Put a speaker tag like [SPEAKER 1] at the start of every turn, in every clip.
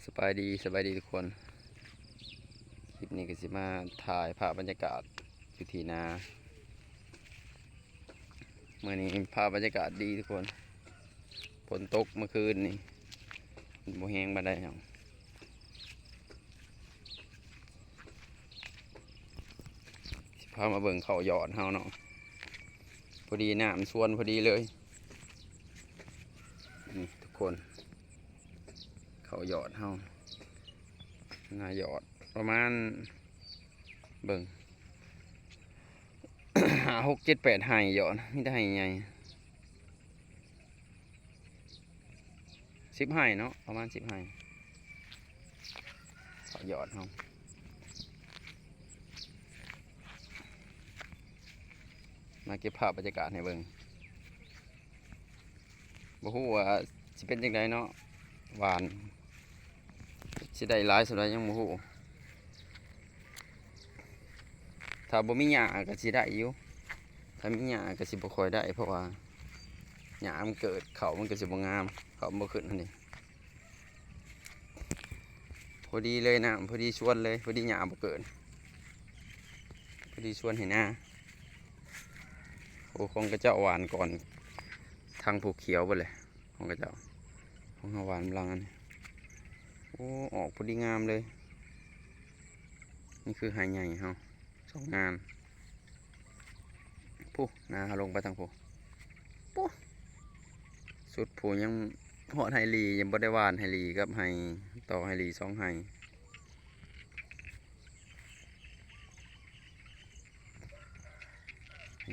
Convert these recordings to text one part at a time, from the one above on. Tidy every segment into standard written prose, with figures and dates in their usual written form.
[SPEAKER 1] สบายดีทุกคนคลิปนี้ก็สิมาถ่ายภาพบรรยากาศอยู่ที่นาเมื่อนี้ภาพบรรยากาศดีทุกคนฝนตกเมื่อคืนนี่โมแห้งมาได้ครับสิพามาเบิ่งเขาหยอดเฮาเนาะพอดีน้ำส่วนพอดีเลยนี่ทุกคนเขาหยอดเฮานาหยอดประมาณเบิ่ง 6 7 8ไห่หยอดไม่ได้ไห่ใหญ่10 ไห่เนาะประมาณ10 ไห่เขาหยอดเฮามาเก็บภาพบรรยากาศให้เบิ่งบ่ฮู้ว่าสิเป็นจังไดเนาะหวานสิได้หลายสุดยังบ่ฮู้ถ้าบ่มีหญ้าก็สิได้อยู่ถ้ามีหญ้าก็สิบ่ค่อยได้เพราะว่าหญ้ามันเกิดเขามันก็สิบ่งามเขาบ่ขึ้นนั่นนี่พอดีเลยนะพอดีชวนเลยพอดีหญ้าบ่เกิดพอดีชวนให้หน้าโอ้ของกระเจ้าหวานก่อนทางผูกเขียวไปเลยของกระเจ้าของหวานบลังอันนี้โอ้ออกพอดีงามเลยนี่คือหายใหญ่เฮา2 งานผู้นาลงไปทางผู้ปุ๊สุดผู้ยังหอดไฮรียังบ่ได้หวานไฮรีกับไฮต่อไฮรี2 ไฮ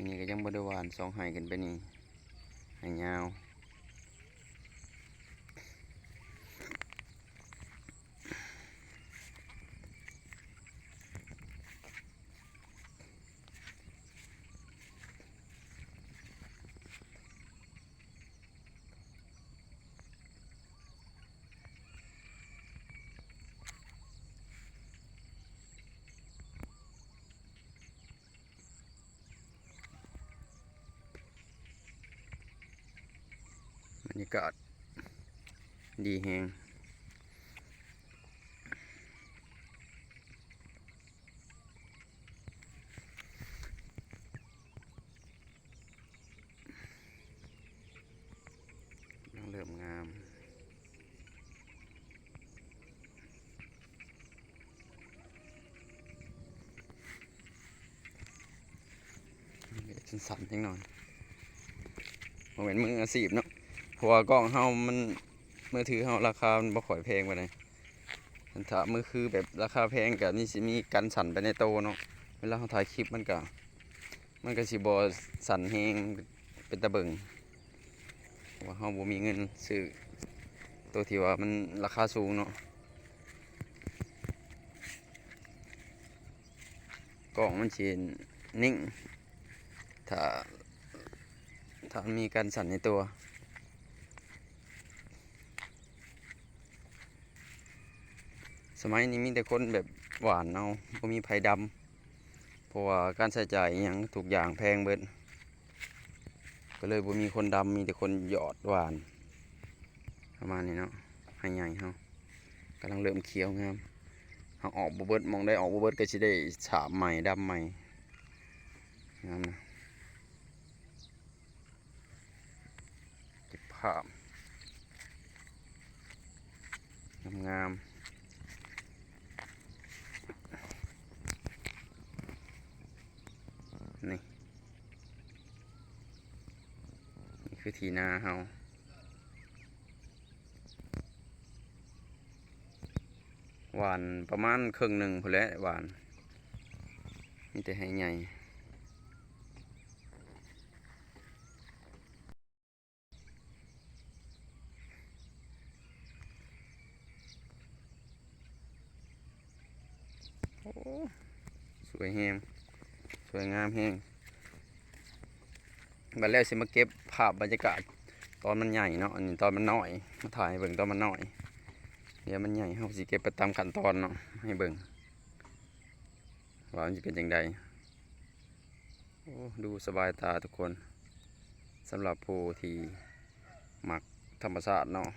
[SPEAKER 1] นี่ก็ยังบ่ได้หวาน2 ไฮกันไปนี่ไฮยาวบรรยากาศดีแฮงเริ่มงามสั่นๆจังหน่อยบ่แม่นมืออาชีพเนาะเพราะว่ากล้องเฮามันมือถือเฮาราคามันบ่ค่อยแพงปานใดถ้ามือคือแบบราคาแพงก็นี่สิมีกันสั่นไปในโตเนาะเวลาเฮาถ่ายคลิปมันก็สิบ่สั่นแฮงเป็นตะเบิงว่าเฮาบ่มีเงินซื้อตัวที่ว่ามันราคาสูงเนาะกล้องมันสินิ่งถ้ามันมีการสั่นในตัวสมัยนี้มีแต่คนแบบหวานเอาบ่มีไผดำเพราะว่าการใช้จ่ายอหยังทุกอย่างแพงเบิดก็เลยบ่มีคนดำมีแต่คนหยอดหวานประมาณนี้เนาะให้ใหญ่เฮากำลังเริ่มเขียวงามเฮาออกบ่เบิดมองได้ออกบ่เบิดก็สิได้ฉาบใหม่ดำใหม่งามนะเก็บภาพงามนี่คือที่นาเฮาหวานประมาณครึ่งหนึ่งพอแล้วหวานมีแต่ให้ใหญ่โอ้สวยแฮงสวยงามแฮงบัดแล้วสิมาเก็บภาพบรรยากาศตอนมันใหญ่เนาะอันนี้ตอนมันน้อยมาถ่ายให้เบิ่งตอนมันน้อยเดี๋ยวมันใหญ่เฮาสิเก็บไปตามขั้นตอนเนาะให้เบิ่งว่ามันจะเป็นจังไดโอ้ดูสบายตาทุกคนสำหรับผู้ที่มักธรรมชาติเนาะ